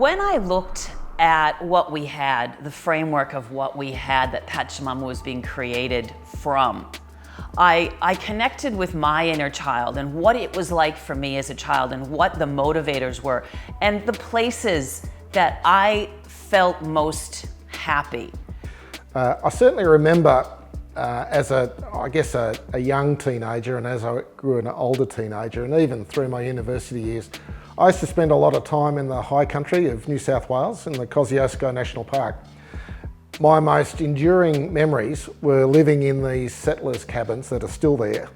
When I looked at what we had, the framework of what we had that Pachamama was being created from, I connected with my inner child and what it was like for me as a child and what the motivators were and the places that I felt most happy. I certainly remember as a young teenager, and as I grew an older teenager, and even through my university years, I used to spend a lot of time in the high country of New South Wales in the Kosciuszko National Park. My most enduring memories were living in these settlers' cabins that are still there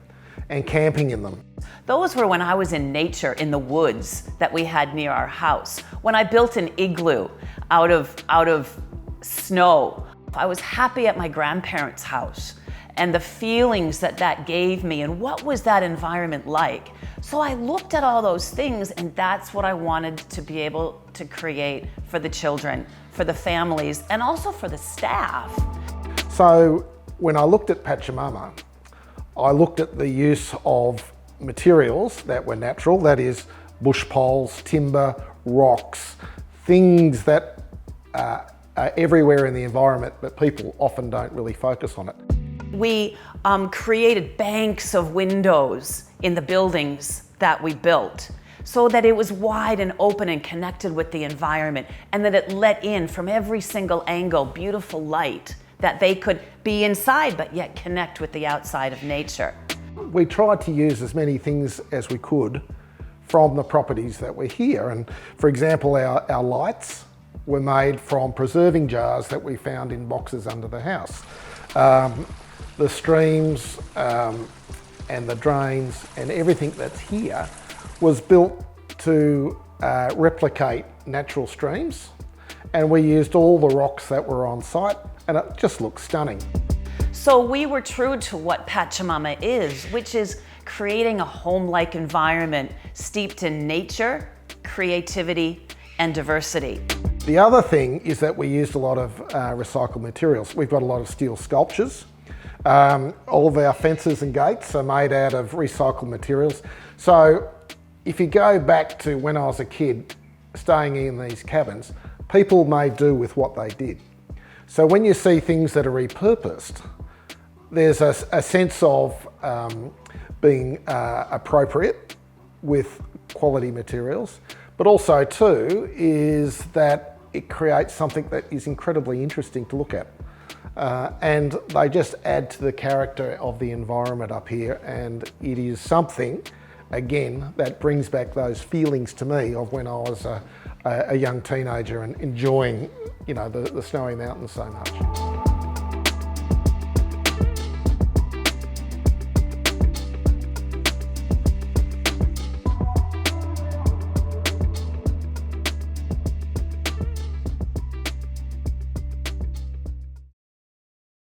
and camping in them. Those were when I was in nature, in the woods that we had near our house. When I built an igloo out of snow. I was happy at my grandparents' house and the feelings that that gave me and what was that environment like. So I looked at all those things, and that's what I wanted to be able to create for the children, for the families, and also for the staff. So when I looked at Pachamama, I looked at the use of materials that were natural, that is bush poles, timber, rocks, things that are everywhere in the environment, but people often don't really focus on it. We created banks of windows in the buildings that we built so that it was wide and open and connected with the environment, and that it let in from every single angle beautiful light that they could be inside but yet connect with the outside of nature. We tried to use as many things as we could from the properties that were here, and for example our lights were made from preserving jars that we found in boxes under the house. The streams and the drains and everything that's here was built to replicate natural streams, and we used all the rocks that were on site, and it just looks stunning. So we were true to what Pachamama is, which is creating a home-like environment steeped in nature, creativity, and diversity. The other thing is that we used a lot of recycled materials. We've got a lot of steel sculptures. All of our fences and gates are made out of recycled materials. So if you go back to when I was a kid staying in these cabins, people made do with what they did. So when you see things that are repurposed, there's a sense of being appropriate with quality materials, but also too is that it creates something that is incredibly interesting to look at. And they just add to the character of the environment up here, and it is something, again, that brings back those feelings to me of when I was a young teenager and enjoying, the snowy mountains so much.